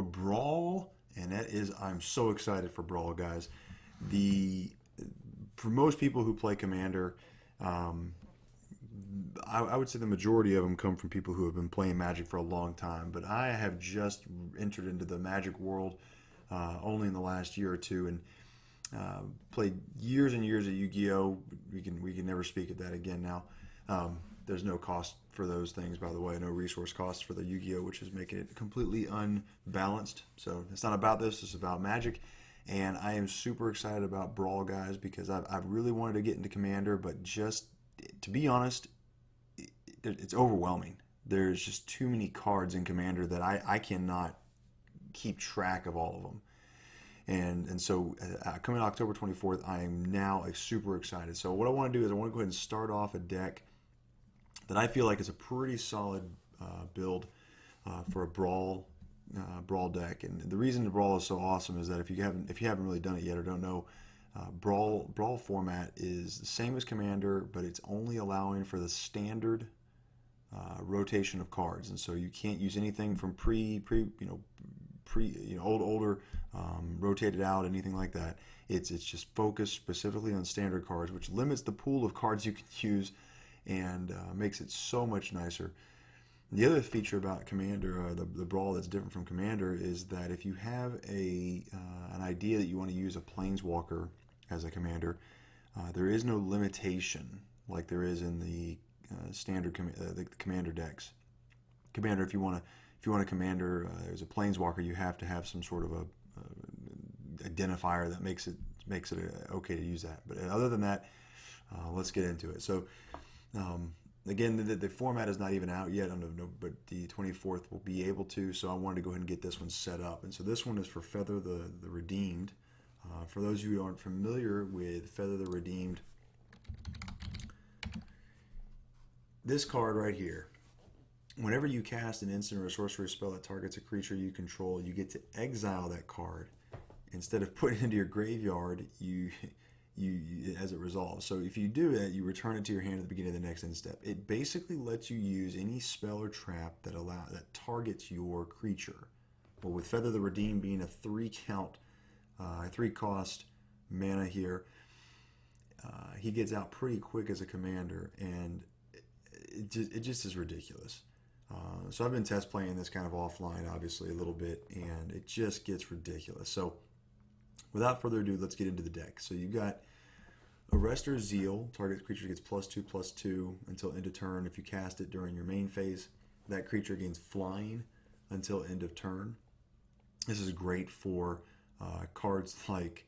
Brawl, and that is, I'm so excited for Brawl, guys. For most people who play Commander, I would say the majority of them come from people who have been playing Magic for a long time. But I have just entered into the Magic world only in the last year or two, and played years and years of Yu-Gi-Oh. We can never speak of that again now. There's no cost for those things, by the way, no resource costs for the Yu-Gi-Oh, which is making it completely unbalanced. So it's not about this, it's about Magic. And I am super excited about Brawl, guys, because I've really wanted to get into Commander, but just, to be honest, it's overwhelming. There's just too many cards in Commander that I cannot keep track of all of them. And so coming October 24th, I am now super excited. So what I want to do is I want to go ahead and start off a deck that I feel like is a pretty solid build for a Brawl deck. And the reason the Brawl is so awesome is that if you haven't really done it yet or don't know, Brawl format is the same as Commander, but it's only allowing for the standard rotation of cards, and so you can't use anything from older rotated out, anything like that. It's just focused specifically on standard cards, which limits the pool of cards you can use and makes it so much nicer. The other feature about Commander, the Brawl that's different from Commander, is that if you have an idea that you want to use a Planeswalker as a Commander, there is no limitation like there is in the standard the Commander decks. Commander, if you want a Commander as a Planeswalker, you have to have some sort of a identifier that makes it okay to use that. But other than that, let's get into it. So again, the format is not even out yet, but the 24th will be able to. So I wanted to go ahead and get this one set up. And so this one is for Feather the Redeemed. For those of you who aren't familiar with Feather the Redeemed, this card right here, whenever you cast an instant or a sorcery spell that targets a creature you control, you get to exile that card. Instead of putting it into your graveyard, you as it resolves. So if you do that, you return it to your hand at the beginning of the next end step. It basically lets you use any spell or trap that targets your creature. Well, with Feather the Redeemed being a 3-count, 3-cost mana here, he gets out pretty quick as a commander, and it just is ridiculous. So I've been test playing this kind of offline, obviously, a little bit, and it just gets ridiculous. So without further ado, let's get into the deck. So you've got Arrestor Zeal. Target creature gets +2/+2 until end of turn. If you cast it during your main phase, that creature gains flying until end of turn. This is great for cards like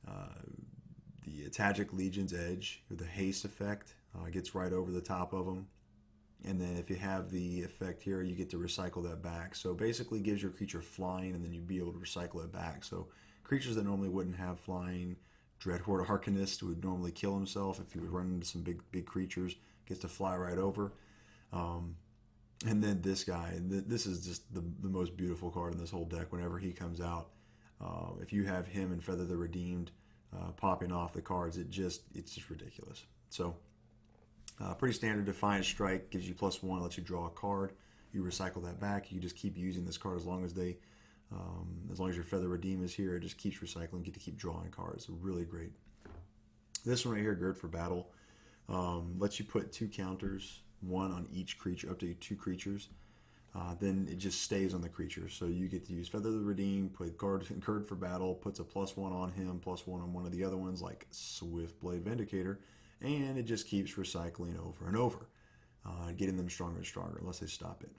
the Tajic Legion's Edge, with the haste effect. Gets right over the top of them. And then if you have the effect here, you get to recycle that back. So basically gives your creature flying, and then you'd be able to recycle it back. So creatures that normally wouldn't have flying, Dreadhorde Arcanist would normally kill himself if he would run into some big creatures, gets to fly right over. And then this guy, this is just the most beautiful card in this whole deck whenever he comes out. If you have him and Feather the Redeemed popping off the cards, it's just ridiculous. So pretty standard. Defiant Strike gives you +1, lets you draw a card. You recycle that back. You just keep using this card as long as your Feather Redeem is here. It just keeps recycling. You get to keep drawing cards. Really great. This one right here, Gird for Battle, lets you put 2 counters, 1 on each creature, up to 2 creatures. Then it just stays on the creature. So you get to use Feather the Redeem, put Gird for Battle, puts a +1 on him, +1 on one of the other ones like Swiftblade Vindicator, and it just keeps recycling over and over, getting them stronger and stronger unless they stop it.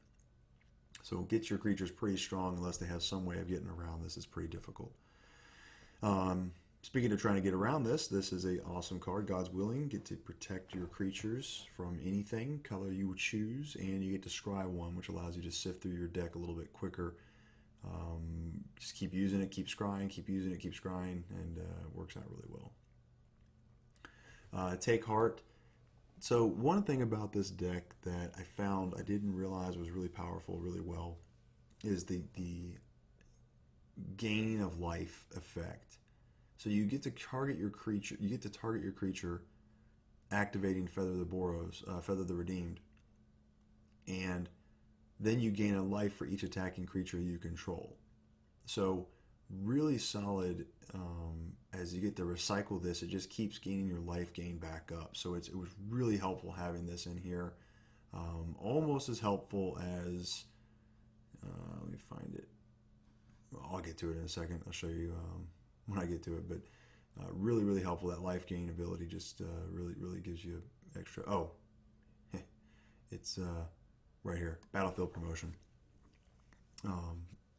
So it gets your creatures pretty strong unless they have some way of getting around this. It's pretty difficult. Speaking of trying to get around this is an awesome card. God's Willing. Get to protect your creatures from anything, color you would choose, and you get to scry 1, which allows you to sift through your deck a little bit quicker. Just keep using it, keep scrying, keep using it, keep scrying, and it works out really well. Take Heart. So one thing about this deck that I found I didn't realize was really powerful, really well, is the gain of life effect. So you get to target your creature. You get to target your creature, activating Feather the Redeemed, and then you gain a life for each attacking creature you control. So really solid. As you get to recycle this, it just keeps gaining your life gain back up. So it was really helpful having this in here. Almost as helpful as, let me find it. Well, I'll get to it in a second. I'll show you when I get to it. But really, really helpful. That life gain ability just really, really gives you extra. Oh, it's right here. Battlefield promotion.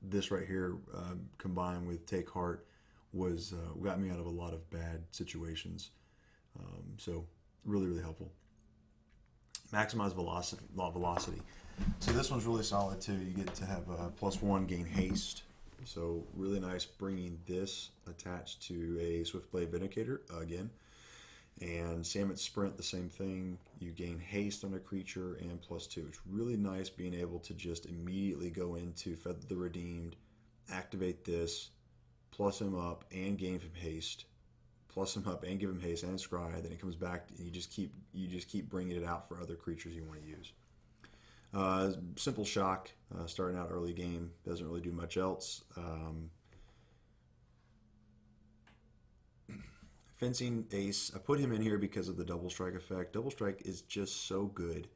This right here, combined with Take Heart, was got me out of a lot of bad situations. So really, really helpful. Maximize velocity. So this one's really solid too. You get to have a +1 gain haste. So really nice bringing this attached to a Swiftblade Vindicator again. And Samut Sprint, the same thing. You gain haste on a creature and +2. It's really nice being able to just immediately go into Feather the Redeemed, activate this, plus him up and gain him haste, plus him up and give him haste and scry. Then it comes back and you just keep bringing it out for other creatures you want to use. Simple shock, starting out early game, doesn't really do much else. Fencing Ace, I put him in here because of the double strike effect. Double strike is just so good.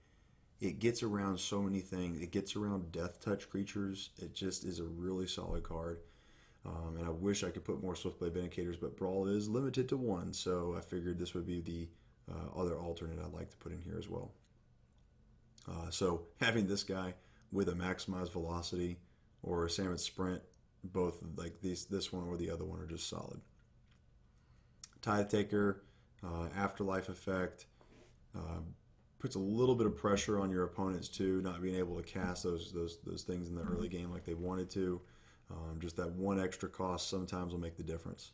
It gets around so many things. It gets around death touch creatures. It just is a really solid card. And I wish I could put more Swiftblade Vindicators, but Brawl is limited to 1, so I figured this would be the other alternate I'd like to put in here as well. So having this guy with a maximized velocity or a Samut Sprint, both like this one or the other one are just solid. Tithe Taker, Afterlife effect, puts a little bit of pressure on your opponents too, not being able to cast those things in the early game like they wanted to. Just that one extra cost sometimes will make the difference.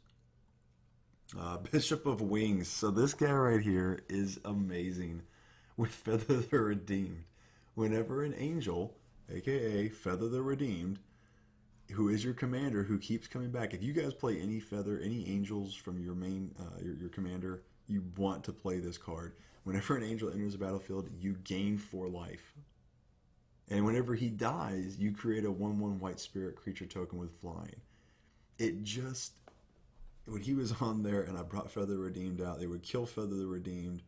Bishop of Wings. So this guy right here is amazing with Feather the Redeemed. Whenever an angel, aka Feather the Redeemed, who is your commander, who keeps coming back. If you guys play any angels from your main, your commander, you want to play this card. Whenever an angel enters the battlefield, you gain 4 life. And whenever he dies, you create a 1/1 white spirit creature token with flying. It just, when he was on there and I brought Feather the Redeemed out, they would kill Feather the Redeemed.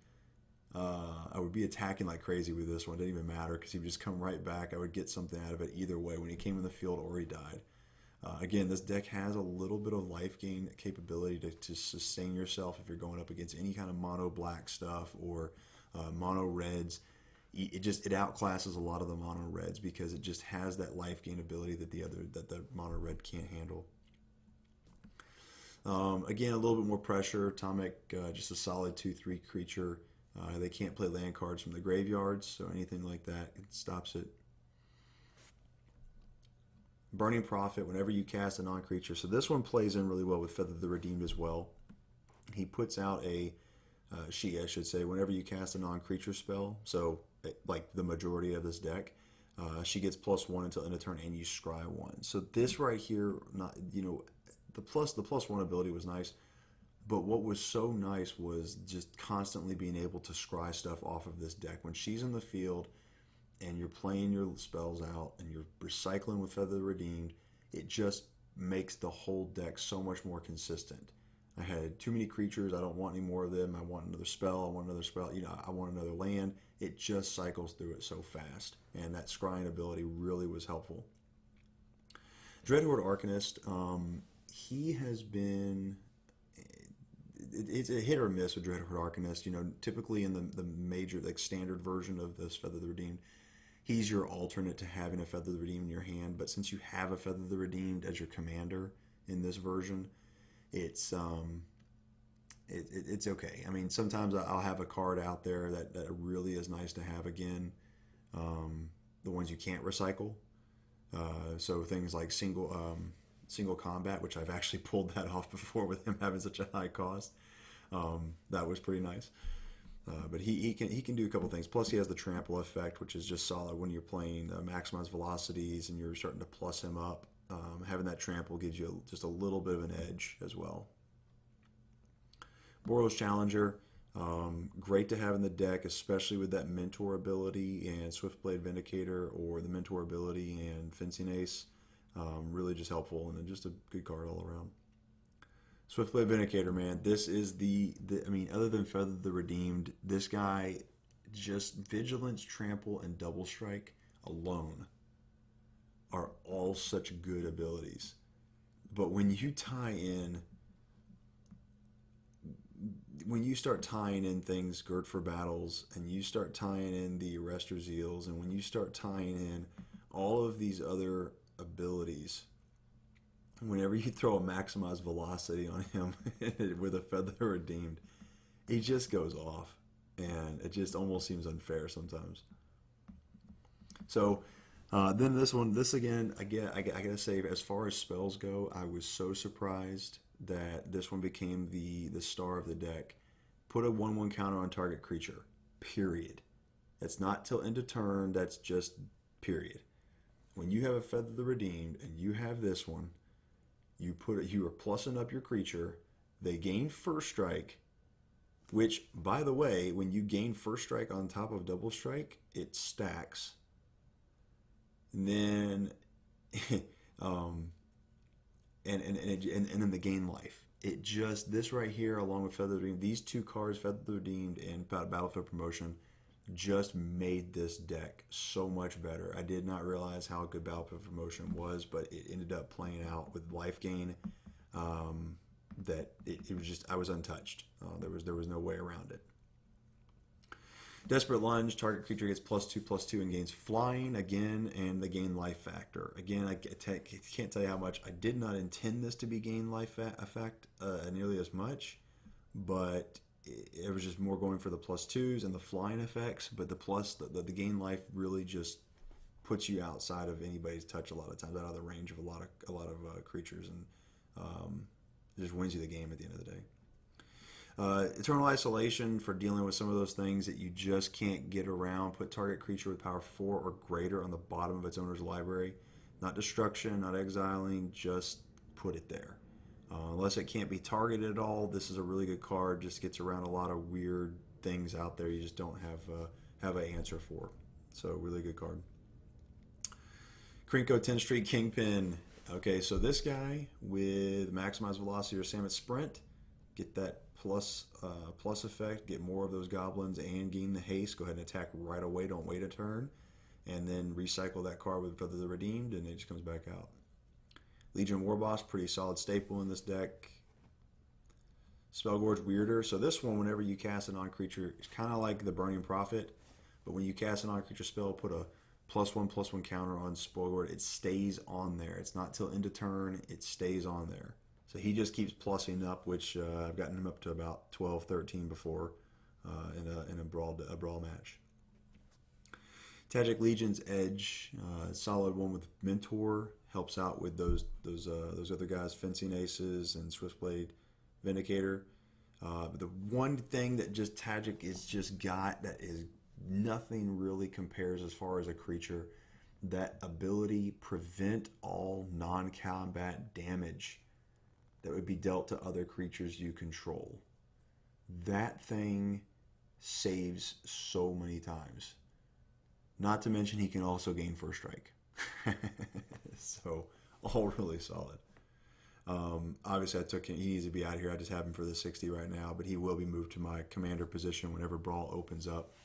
I would be attacking like crazy with this one. It didn't even matter because he would just come right back. I would get something out of it either way when he came in the field or he died. Again, this deck has a little bit of life gain capability to sustain yourself if you're going up against any kind of mono black stuff or mono reds. It outclasses a lot of the mono reds because it just has that life gain ability that the mono red can't handle. Again, a little bit more pressure. Tomik, just a solid 2/3 creature. They can't play land cards from the graveyards, so anything like that, it stops it. Burning Prophet, whenever you cast a non-creature. So this one plays in really well with Feather the Redeemed as well. He puts out she, I should say, whenever you cast a non-creature spell, so like the majority of this deck, she gets +1 until end of turn and you scry 1. So this right here, the +1 ability was nice, but what was so nice was just constantly being able to scry stuff off of this deck. When she's in the field and you're playing your spells out and you're recycling with Feather the Redeemed, it just makes the whole deck so much more consistent. I had too many creatures. I don't want any more of them. I want another spell. I want another spell. I want another land. It just cycles through it so fast. And that scrying ability really was helpful. Dreadhode Arcanist, he has been... It's a hit or miss with Dreadhorde Arcanist. Typically in the major, like standard version of this Feather the Redeemed, he's your alternate to having a Feather the Redeemed in your hand. But since you have a Feather the Redeemed as your commander in this version, it's okay. I mean, sometimes I'll have a card out there that really is nice to have again. The ones you can't recycle. So things like single combat, which I've actually pulled that off before with him having such a high cost. That was pretty nice. But he can do a couple things. Plus he has the trample effect, which is just solid when you're playing maximized velocities and you're starting to plus him up. Having that trample gives you just a little bit of an edge as well. Boros Challenger, great to have in the deck, especially with that mentor ability and Swiftblade Vindicator, or the mentor ability and Fencing Ace. Really just helpful and just a good card all around. Swiftblade Vindicator, man. This is I mean, other than Feather the Redeemed, this guy, just Vigilance, Trample, and Double Strike alone are all such good abilities. But when you start tying in things, Gird for Battles, and you start tying in the Arrestor Zeals, and when you start tying in all of these other abilities, whenever you throw a Maximized Velocity on him with a Feather Redeemed, he just goes off. And it just almost seems unfair sometimes. So then this again, I gotta say, as far as spells go, I was so surprised that this one became the star of the deck. Put a 1/1 counter on target creature. Period. That's not till end of turn. That's just period. When you have a Feather the Redeemed and you have this one, you are plussing up your creature. They gain first strike. Which, by the way, when you gain first strike on top of double strike, it stacks. And then, and then the gain life. It just, this right here, along with Feather Redeemed, these two cards, Feather Redeemed and Battlefield Promotion, just made this deck so much better. I did not realize how good Battlefield Promotion was, but it ended up playing out with life gain. That it was just, I was untouched. There was no way around it. Desperate Lunge, target creature gets +2/+2 and gains flying again, and the gain life factor. Again, I can't tell you how much. I did not intend this to be gain life effect nearly as much, but it was just more going for the +2s and the flying effects. But the gain life really just puts you outside of anybody's touch a lot of times, out of the range of a lot of creatures, and just wins you the game at the end of the day. Eternal Isolation for dealing with some of those things that you just can't get around. Put target creature with power 4 or greater on the bottom of its owner's library. Not destruction, not exiling, just put it there. Unless it can't be targeted at all, this is a really good card. Just gets around a lot of weird things out there you just don't have an answer for. So really good card. Krenko 10 Street Kingpin. Okay, so this guy with Maximized Velocity or Samut Sprint, get that plus effect, get more of those goblins and gain the haste. Go ahead and attack right away, don't wait a turn. And then recycle that card with Feather the Redeemed, and it just comes back out. Legion Warboss, pretty solid staple in this deck. Spellgorger Weirder. So this one, whenever you cast a non-creature, it's kind of like the Burning Prophet, but when you cast a non-creature spell, put a +1/+1 counter on Spellgorger. It stays on there. It's not till end of turn. It stays on there. So he just keeps plussing up, which I've gotten him up to about 12, 13 before in a brawl match. Tajic Legion's Edge, solid one with Mentor, helps out with those other guys, Fencing Aces and Swiftblade Vindicator. The one thing that just Tajic is just got that is nothing really compares as far as a creature, that ability, prevent all non-combat damage that would be dealt to other creatures you control. That thing saves so many times. Not to mention he can also gain first strike. So all really solid. Obviously I took him, he needs to be out of here. I just have him for the 60 right now, but he will be moved to my commander position whenever Brawl opens up.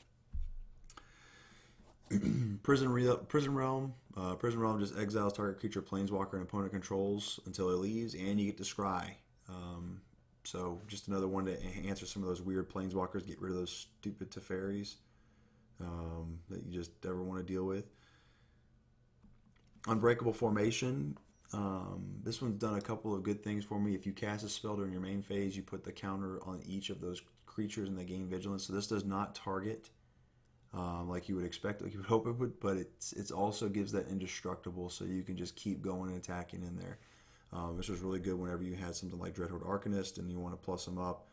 Prison Realm. Prison Realm just exiles target creature, planeswalker, and opponent controls until it leaves, and you get to scry. So just another one to answer some of those weird planeswalkers, get rid of those stupid Teferis that you just never want to deal with. Unbreakable Formation. This one's done a couple of good things for me. If you cast a spell during your main phase, you put the counter on each of those creatures and they gain vigilance. So this does not target like you would expect, like you would hope it would, but it also gives that indestructible, so you can just keep going and attacking in there. This was really good whenever you had something like Dreadhode Arcanist and you want to plus him up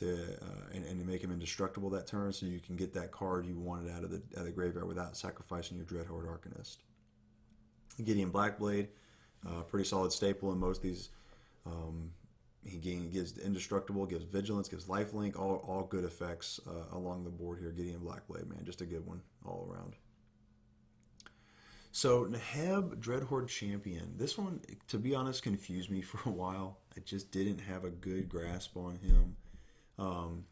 and to make him indestructible that turn, so you can get that card you wanted out of the graveyard without sacrificing your Dreadhorde Arcanist. Gideon Blackblade, pretty solid staple in most of these. He gives indestructible, gives vigilance, gives lifelink, all good effects along the board here. Gideon Blackblade, man, just a good one all around. So Neheb, Dreadhorde Champion. This one, to be honest, confused me for a while. I just didn't have a good grasp on him. Um,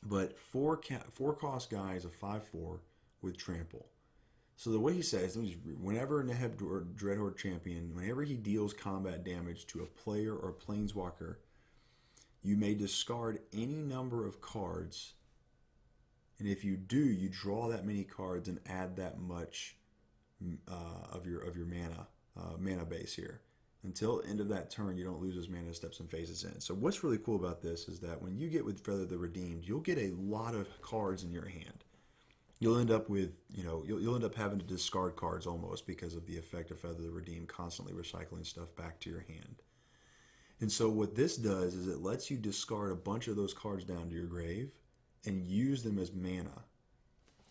but four cost guy is a 5/4 with trample. So the way he says, whenever Neheb or Dreadhorde Champion, whenever he deals combat damage to a player or planeswalker, you may discard any number of cards, and if you do, you draw that many cards and add that much of your mana base here. Until end of that turn, you don't lose as mana steps and phases in. So what's really cool about this is that when you get with Feather the Redeemed, you'll get a lot of cards in your hand. You'll end up with, you'll end up having to discard cards almost because of the effect of Feather the Redeemed constantly recycling stuff back to your hand. And so what this does is it lets you discard a bunch of those cards down to your grave and use them as mana.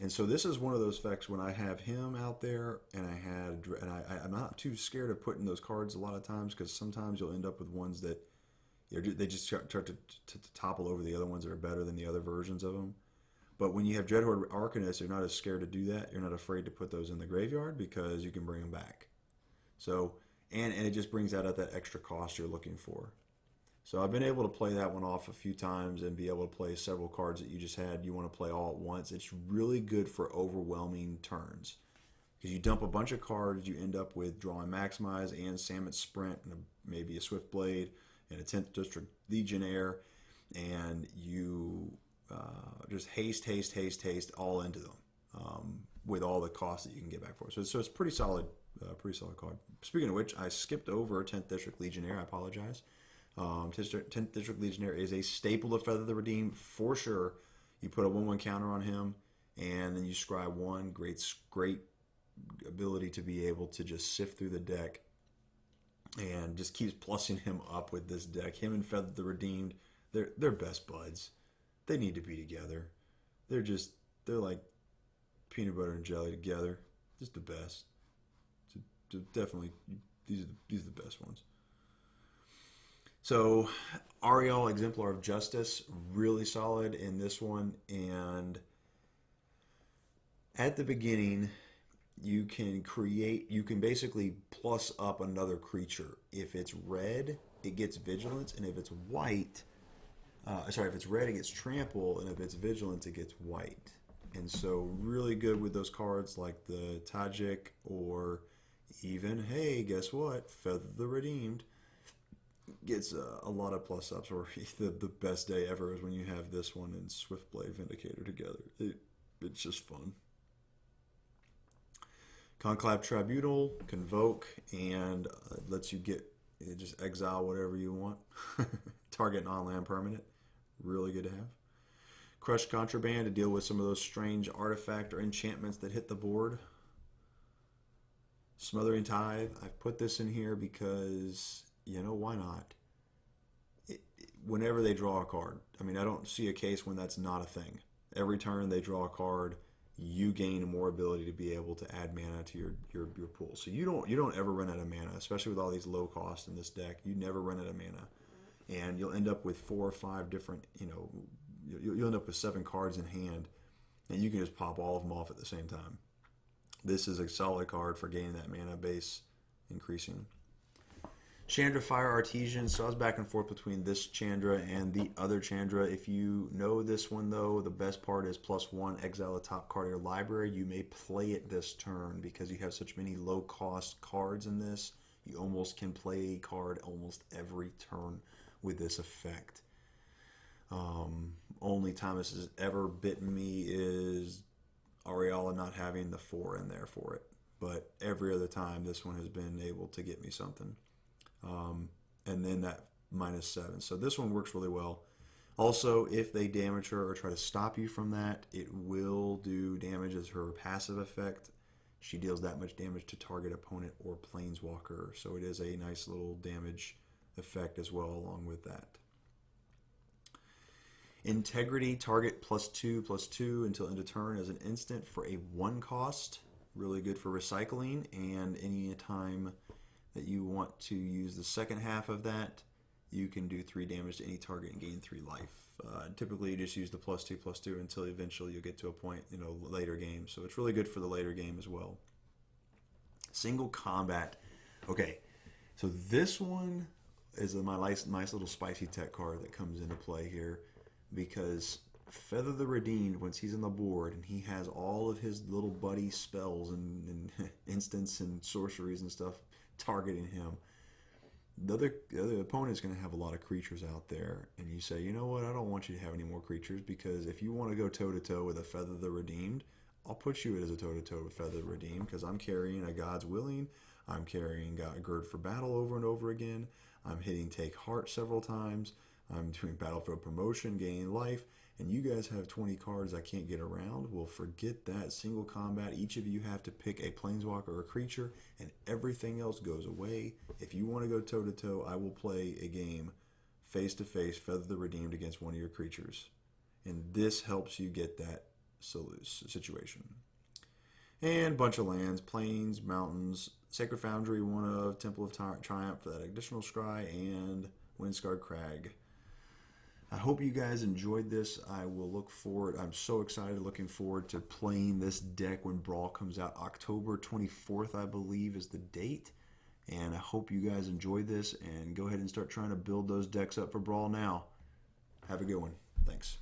And so this is one of those effects when I have him out there, and I'm not too scared of putting those cards a lot of times, because sometimes you'll end up with ones that they just start to topple over the other ones that are better than the other versions of them. But when you have Dreadhode Arcanist, you're not as scared to do that. You're not afraid to put those in the graveyard because you can bring them back. So and it just brings out that extra cost you're looking for. So I've been able to play that one off a few times and be able to play several cards that you want to play all at once. It's really good for overwhelming turns. Because you dump a bunch of cards, you end up with drawing Maximize and Samut Sprint, and maybe a Swiftblade, and a 10th District Legionnaire, and you just haste all into them with all the costs that you can get back for it. So it's pretty solid card. Speaking of which, I skipped over 10th District Legionnaire. I apologize. 10th District Legionnaire is a staple of Feather the Redeemed for sure. You put a 1/1 counter on him, and then you scry one. Great ability to be able to just sift through the deck and just keeps plussing him up with this deck. Him and Feather the Redeemed, they're best buds. They need to be together. They're like peanut butter and jelly together. Just the best. Definitely, these are the best ones. So, Aurelia, Exemplar of Justice, really solid in this one. And at the beginning, you can basically plus up another creature. If it's red, it gets Vigilance, and if it's white, if it's red, it gets Trample, and if it's Vigilance, it gets white. And so, really good with those cards like the Tajic, or even, hey, guess what? Feather the Redeemed gets a lot of plus ups. Or the best day ever is when you have this one and Swiftblade Vindicator together. It's just fun. Conclave Tribunal, Convoke, and lets you just exile whatever you want. Target non-land permanent. Really good to have. Crush Contraband to deal with some of those strange artifact or enchantments that hit the board. Smothering Tithe. I've put this in here because, why not? Whenever they draw a card. I mean, I don't see a case when that's not a thing. Every turn they draw a card, you gain more ability to be able to add mana to your pool. So you don't ever run out of mana, especially with all these low costs in this deck. You never run out of mana. And you'll end up with 4 or 5 different, you'll end up with 7 cards in hand, and you can just pop all of them off at the same time. This is a solid card for gaining that mana base increasing. Chandra Fire Artisan. So I was back and forth between this Chandra and the other Chandra. If you know this one, though, the best part is +1, exile a top card of your library. You may play it this turn because you have such many low-cost cards in this. You almost can play a card almost every turn with this effect. Only time this has ever bitten me is Aurelia not having the 4 in there for it. But every other time, this one has been able to get me something. And then that -7. So this one works really well. Also, if they damage her or try to stop you from that, it will do damage as her passive effect. She deals that much damage to target opponent or planeswalker. So it is a nice little damage effect as well along with that. Integrity, target +2/+2 until end of turn as an instant for a 1 cost. Really good for recycling, and any time that you want to use the second half of that, you can do 3 damage to any target and gain 3 life. Typically, you just use the +2/+2 until eventually you'll get to a point, later game. So it's really good for the later game as well. Single combat. Okay, so this one is my nice little spicy tech card that comes into play here, because Feather the Redeemed, once he's on the board and he has all of his little buddy spells and instants and sorceries and stuff targeting him, the other opponent is going to have a lot of creatures out there, and you say, you know what, I don't want you to have any more creatures, because if you want to go toe-to-toe with a Feather the Redeemed, I'll put you as a toe-to-toe with Feather the Redeemed, because I'm carrying a God's Willing, I'm carrying Gird for Battle over and over again, I'm hitting Take Heart several times, I'm doing Battle for Promotion, gaining life, and you guys have 20 cards I can't get around. Well, forget that. Single combat, each of you have to pick a planeswalker or a creature, and everything else goes away. If you want to go toe-to-toe, I will play a game face-to-face, Feather the Redeemed against one of your creatures. And this helps you get that situation. And a bunch of lands, plains, mountains, Sacred Foundry, one of Temple of Triumph for that additional scry, and Windscarred Crag. I hope you guys enjoyed this. I will look forward. I'm so excited, looking forward to playing this deck when Brawl comes out. October 24th, I believe, is the date. And I hope you guys enjoyed this, and go ahead and start trying to build those decks up for Brawl now. Have a good one. Thanks.